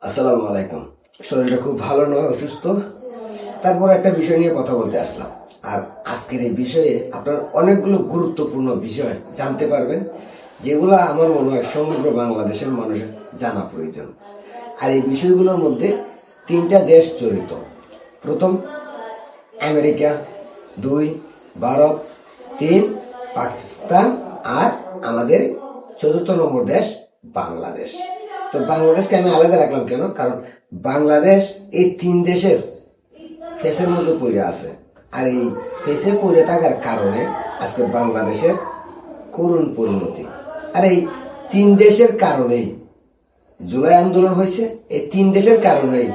আসসালামু আলাইকুম। শরীরটা খুব ভালো নয়, অসুস্থ। তারপর একটা বিষয় নিয়ে কথা বলতে আসলাম। আর আজকের এই বিষয়ে আপনার অনেকগুলো গুরুত্বপূর্ণ বিষয় জানতে পারবেন, যেগুলো আমার মনে হয় সমগ্র বাংলাদেশের মানুষের জানা প্রয়োজন। আর এই বিষয়গুলোর মধ্যে তিনটা দেশ জড়িত। প্রথম আমেরিকা, দুই ভারত, তিন পাকিস্তান, আর আমাদের চতুর্থ নম্বর দেশ বাংলাদেশ। তো বাংলাদেশকে আমি আলাদা রাখলাম কেন? কারণ বাংলাদেশ এই তিন দেশের ফেসের মধ্যে পড়ে আছে। আর এই ফেসে পড়ে থাকার কারণে আজকে বাংলাদেশের করুণ পরিণতি। আর এই তিন দেশের কারণেই জুলাই আন্দোলন হয়েছে। এই তিন দেশের কারণেই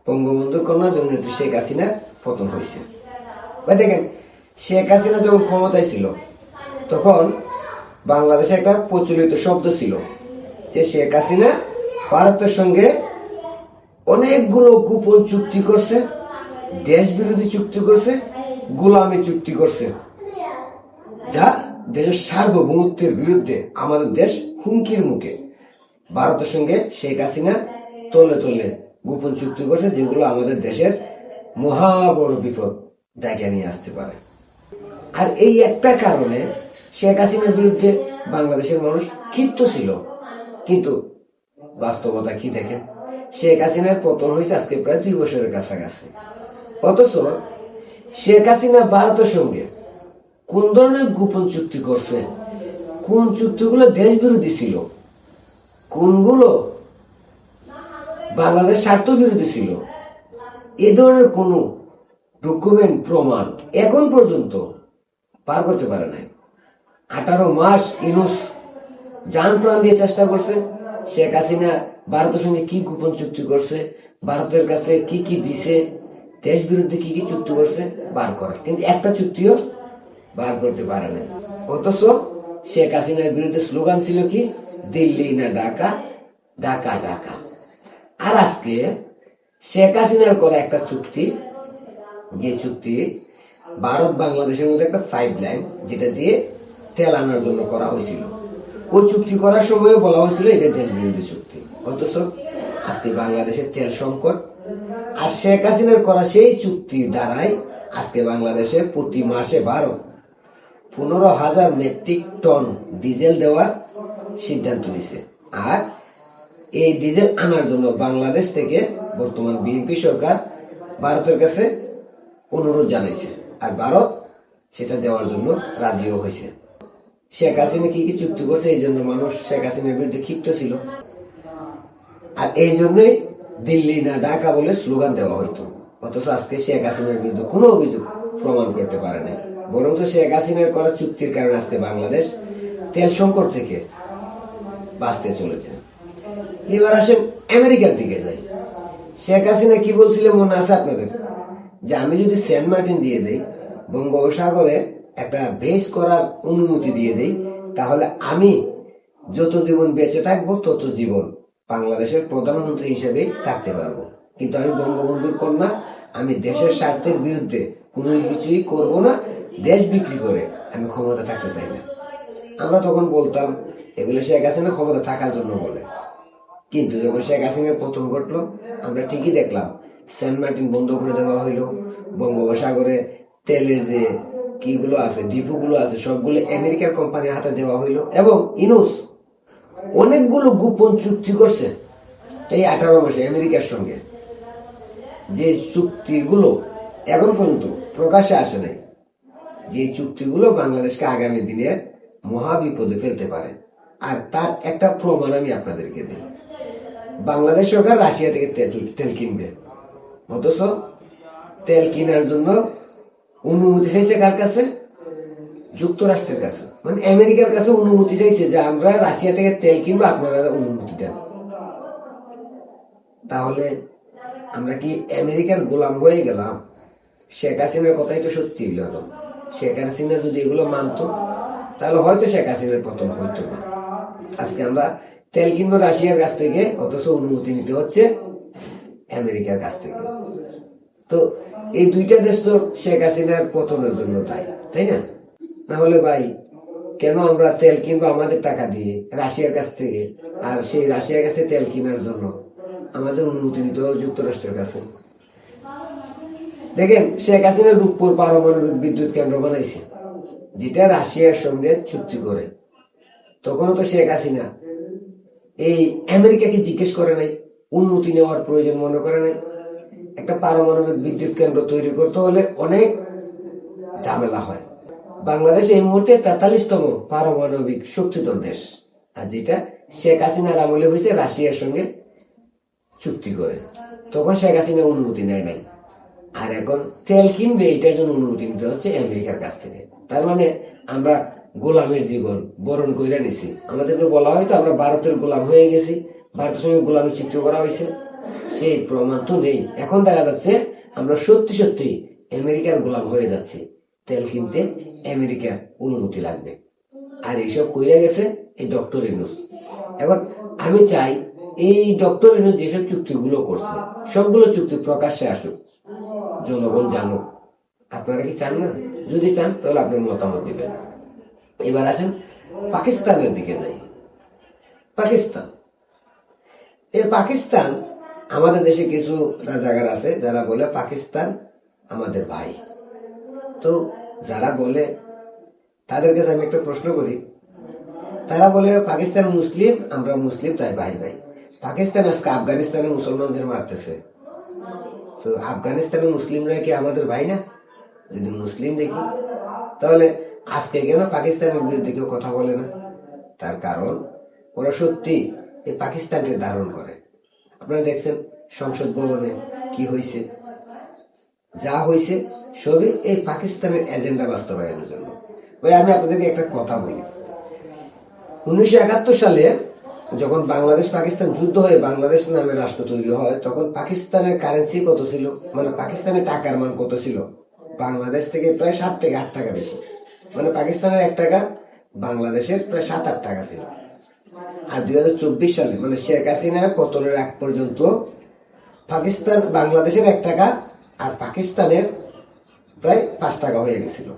বঙ্গবন্ধুর কন্যা জননেত্রী শেখ হাসিনার পতন হয়েছে। ভাই দেখেন, শেখ হাসিনা যখন ক্ষমতায় ছিল তখন বাংলাদেশে একটা প্রচলিত শব্দ ছিল যে শেখ হাসিনা ভারতের সঙ্গে অনেকগুলো গোপন চুক্তি করছে, দেশ বিরোধী চুক্তি করছে, গোলামি চুক্তি করছে, যা দেশের সার্বভৌমত্বের বিরুদ্ধে। আমাদের দেশ হুমকির মুখে। ভারতের সঙ্গে শেখ হাসিনা তলে তলে গোপন চুক্তি করছে, যেগুলো আমাদের দেশের মহা বড় বিপদ ডেকে নিয়ে আসতে পারে। আর এই একটা কারণে শেখ হাসিনার বিরুদ্ধে বাংলাদেশের মানুষ ক্ষিপ্ত ছিল। কিন্তু বাস্তবতা কি দেখেন, শেখ হাসিনার পতন হয়েছে আজকে প্রায় 2 বছরের কাছাকাছি। অথচ শেখ হাসিনা ভারতের সঙ্গে কোন ধরনের গোপন চুক্তি করছে, কোন চুক্তিগুলো দেশ বিরোধী ছিল, কোনগুলো বাংলাদেশ স্বার্থ বিরোধী ছিল, এ ধরনের কোন ডকুমেন্ট প্রমাণ এখন পর্যন্ত পার করতে পারে নাই। 18 মাস ইনুস জান প্রাণ দিয়ে চেষ্টা করছে শেখ হাসিনা ভারতের সঙ্গে কি গোপন চুক্তি করছে, ভারতের কাছে কি কি দিছে, দেশ বিরুদ্ধে কি কি চুক্তি করছে বার করার, কিন্তু একটা চুক্তিও বার করতে পারে নাই। অথচ শেখ হাসিনার বিরুদ্ধে স্লোগান ছিল কি, দিল্লি না ঢাকা, ঢাকা ঢাকা। আর আজকে শেখ হাসিনার করা একটা চুক্তি, যে চুক্তি ভারত বাংলাদেশের মধ্যে একটা 5 লাইন, যেটা দিয়ে তেল আনার জন্য করা হয়েছিল, ওই চুক্তি করার সময় বলা হয়েছিল এটা দেশ বিরোধী চুক্তি। অথচ আজকে বাংলাদেশের তেল সংকট। আর শেখ হাসিনার করা সেই চুক্তির দ্বারাই আজকে বাংলাদেশে প্রতি মাসে 15,000 মেট্রিক টন ডিজেল দেওয়ার সিদ্ধান্ত নিছে। আর এই ডিজেল আনার জন্য বাংলাদেশ থেকে বর্তমান বিএনপি সরকার ভারতের কাছে অনুরোধ জানাইছে, আর ভারত সেটা দেওয়ার জন্য রাজিও হয়েছে। শেখ হাসিনা কি কি চুক্তি করছে, এই জন্য মানুষ শেখ হাসিনার বিরুদ্ধে ক্ষিপ্ত ছিল। আর এই জন্যই দিল্লি না ঢাকা বলে স্লোগান দেওয়া হইতো। অথচ আজকে শেখ হাসিনার বিরুদ্ধে কোনো অভিযোগ প্রমাণ করতে পারে নাই। বরঞ্চ শেখ হাসিনার করা চুক্তির কারণে আজকে বাংলাদেশ তেল সংকট থেকে বাঁচতে চলেছে। এবার আসেন আমেরিকার দিকে যাই। শেখ হাসিনা কি বলছিল মনে আছে আপনাদের, যে আমি যদি সেন্ট মার্টিন দিয়ে দেই, বঙ্গোপসাগরে একটা বেস করার অনুমতি দিয়ে দেই, তাহলে আমি যত জীবন বেঁচে থাকবো তত জীবন বাংলাদেশের প্রধানমন্ত্রী হিসেবে থাকতে পারবো। কিন্তু আমি বঙ্গবন্ধুর কন্যা, আমি দেশের স্বার্থের বিরুদ্ধে কোনো কিছুই করব না, দেশ বিক্রি করে আমি ক্ষমতা থাকতে চাই না। আমরা তখন বলতাম এগুলো শেখ হাসিনা ক্ষমতা থাকার জন্য বলে। কিন্তু যখন শেখ হাসিনার পতন ঘটলো, আমরা ঠিকই দেখলাম সেন্ট মার্টিন বন্ধ করে দেওয়া হইলো, বঙ্গোপসাগরে তেলের যে কিগুলো আছে, ডিপোগুলো আছে, সবগুলো আমেরিকার কোম্পানির হাতে দেওয়া হইলো। এবং ইনুস অনেকগুলো গোপন চুক্তি করছে এই 18 মাসে আমেরিকার সঙ্গে, যে চুক্তিগুলো এখন পর্যন্ত প্রকাশ্যে আসে নাই, যে চুক্তিগুলো বাংলাদেশকে আগামী দিনের মহা বিপদে ফেলতে পারে। আর তার একটা প্রমাণ আমি আপনাদেরকে দিই। বাংলাদেশ সরকার রাশিয়া থেকে তেল কিনবে, অথচ তেল কেনার জন্য অনুমতি চাইছে কার কাছে? যুক্তরাষ্ট্রের কাছে, মানে আমেরিকার কাছে অনুমতি চাইছে যে আমরা রাশিয়া থেকে তেল কিনবো, আপনারা অনুমতি দেন। তাহলে আমরা কি আমেরিকার গোলাম হয়ে গেলাম? শেখ হাসিনার কথাই তো সত্যি হলো। শেখ হাসিনা যদি এগুলো মানতো, তাহলে হয়তো শেখ হাসিনার পতন হইতো না। আজকে আমরা তেল কিনবো রাশিয়ার কাছ থেকে, অথচ অনুমতি নিতে হচ্ছে আমেরিকার কাছ থেকে। তো এই দুইটা দেশ তো শেখ হাসিনার পতনের জন্য দায়ী, তাই না? না হলে ভাই কেন আমরা তেল কিনবো আমাদের টাকা দিয়ে রাশিয়ার কাছ থেকে, আর সেই রাশিয়ার কাছ থেকে তেল কেনার জন্য আমাদের অনুমতি নিতে হবে যুক্তরাষ্ট্রের কাছে। দেখেন, শেখ হাসিনা রূপপুর পারমাণবিক বিদ্যুৎ কেন্দ্র বানাইছে, যেটা রাশিয়ার সঙ্গে চুক্তি করে। তখনও তো শেখ হাসিনা এই আমেরিকাকে জিজ্ঞেস করে নাই, অনুমতি নেওয়ার প্রয়োজন মনে করে নাই। একটা পারমাণবিক বিদ্যুৎ কেন্দ্র তৈরি করতে হলে অনেক ঝামেলা হয়। বাংলাদেশ এই মুহূর্তে 43তম পারমাণবিক শক্তিধর দেশ, আর যেটা শেখ হাসিনার আমলে হয়েছে রাশিয়ার সঙ্গে চুক্তি করে। তখন শেখ হাসিনা অনুমতি নেয় নাই, আর এখন তেল কিনবে, এটার জন্য অনুমতি নিতে হচ্ছে আমেরিকার কাছ থেকে। তার মানে আমরা গোলামের জীবন বরণ কইরা নিছি। আমাদেরকে বলা হয়তো আমরা ভারতের গোলাম হয়ে গেছি, ভারতের সঙ্গে গোলামি চুক্তি করা হয়েছে, সেই প্রমাণ তো নেই। এখন দেখা যাচ্ছে আমরা সত্যি সত্যি আমেরিকার গোলাম হয়ে যাচ্ছি। তেল কিনতে আমেরিকার অনুমতি লাগবে, আর এইসব কইরা গেছে এই ডক্টর ইউনূস। এখন আমি চাই এই ডক্টর ইউনূস যেসব চুক্তিগুলো করছে, সবগুলো চুক্তি প্রকাশ্যে আসুক, জনগণ জানুক। আপনারা কি চান না? যদি চান তাহলে আপনার মতামত দিবেন। এবার আসেন পাকিস্তানের দিকে যাই। পাকিস্তান, এই পাকিস্তান, আমাদের দেশে কিছু রাজাকার আছে যারা বলে পাকিস্তান আমাদের ভাই। তো যারা বলে তাদের কাছে আমি একটা প্রশ্ন করি। তারা বলে পাকিস্তান মুসলিম, আমরা মুসলিম, তাই ভাই ভাই। পাকিস্তান আজকে আফগানিস্তানের মুসলমানদের মারতেছে, তো আফগানিস্তানের মুসলিমরা কি আমাদের ভাই না? যদি মুসলিম দেখি, তাহলে আজকে কেন পাকিস্তানের বিরুদ্ধে কেউ কথা বলে না? তার কারণ ওরা সত্যি এই পাকিস্তানকে ধারণ করে। আপনারা দেখছেন সংসদ ভবনে কি হয়েছে, যা হয়েছে সবই এই পাকিস্তানের এজেন্ডা বাস্তবায়নের জন্য। ভাই আমি আপনাদেরকে একটা কথা বলি, 1971 সালে যখন বাংলাদেশ পাকিস্তান যুদ্ধ হয়ে বাংলাদেশ নামে রাষ্ট্র তৈরি হয়, তখন পাকিস্তানের কারেন্সি কত ছিল, মানে পাকিস্তানের টাকার মান কত ছিল? বাংলাদেশ থেকে প্রায় 7 থেকে 8 টাকা বেশি। মানে পাকিস্তানের 1 টাকা বাংলাদেশের প্রায় 7-8 টাকা ছিল। আর 2024 সালে মানে শেখ হাসিনার পতনের আগ পর্যন্ত পাকিস্তান বাংলাদেশের 1 টাকা আর পাকিস্তানের প্রায় 5 টাকা হয়ে গেছিল।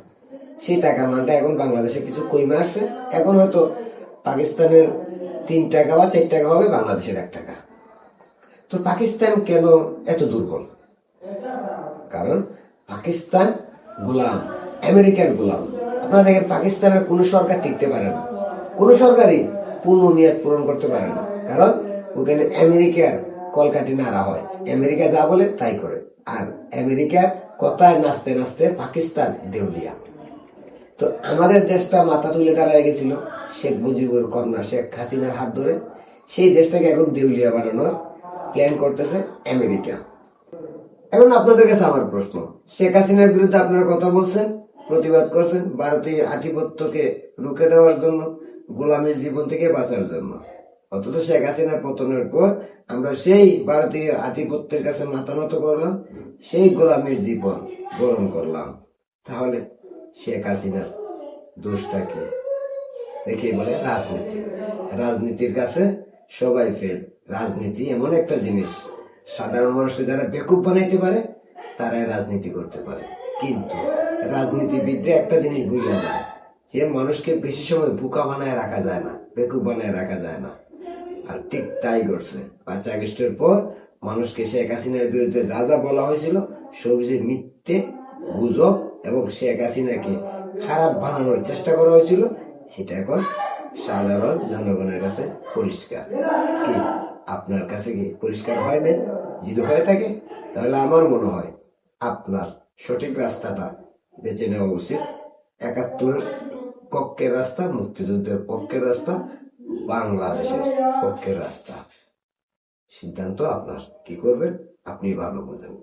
সেই টাকার মানটা এখন বাংলাদেশে কিছু কমে আসছে। এখন হয়তো পাকিস্তানের 3 টাকা বা 4 টাকা হবে, বাংলাদেশের 1 টাকা। তো পাকিস্তান কেন এত দুর্বল? কারণ পাকিস্তান গোলাম, আমেরিকার গোলাম। আপনারা দেখেন পাকিস্তানের কোন সরকার টিকতে পারে না, কোন সরকারই পূর্ণ মেয়াদ পূরণ করতে পারে না। কারণ ওখানে আমেরিকার কলকাঠি নাড়া হয়, আমেরিকা যা বলে তাই করে। আর আমেরিকার কথায় নাচতে নাচতে পাকিস্তান দেউলিয়া। তো আমাদের দেশটা মাথা তুলে দাঁড়ায় গেছিল শেখ মুজিবুর কন্যা শেখ হাসিনার হাত ধরে। সেই দেশটাকে এখন দেউলিয়া বানানোর প্ল্যান করতেছে আমেরিকা। এখন আপনাদের কাছে আমার প্রশ্ন, শেখ হাসিনার বিরুদ্ধে আপনারা কথা বলছেন, প্রতিবাদ করছেন ভারতীয় আধিপত্যকে রুখে দেওয়ার জন্য, গোলামীর জীবন থেকে বাঁচার জন্য। অথচ শেখ হাসিনার পতনের পর আমরা সেই ভারতীয় আধিপত্যের কাছে মাথা নত করলাম, সেই গোলামীর জীবন বরণ করলাম। তাহলে শেখ হাসিনার দোষটা কি? দেখে বলে রাজনীতি। রাজনীতির কাছে সবাই ফেল। রাজনীতি এমন একটা জিনিস, সাধারণ মানুষকে যারা বেকুব বানাইতে পারে তারাই রাজনীতি করতে পারে। কিন্তু রাজনীতিবিদরা একটা জিনিস ভুলে যায়, যে মানুষকে বেশি সময় বোকা বানায় রাখা যায় না, বেকুব বানায় রাখা যায় না। আর ঠিক তাই করছে। 5 আগস্টের পর মানুষকে শেখ হাসিনার বিরুদ্ধে যা যা বলা হয়েছিল সব যে মিথ্যে, গুজব এবং শেখ হাসিনাকে খারাপ বানানোর চেষ্টা করা হয়েছিল, সেটা এখন সাধারণ জনগণের কাছে পরিষ্কার। কি আপনার কাছে কি পরিষ্কার হয় নাই? যদি হয়ে থাকে তাহলে আমার মনে হয় আপনার সঠিক রাস্তাটা বেছে নেওয়া উচিত। 71 পক্ষের রাস্তা, মুক্তিযুদ্ধের পক্ষের রাস্তা, বাংলাদেশের পক্ষের রাস্তা। সিদ্ধান্ত আপনার, কি করবেন আপনি ভালো বোঝেন।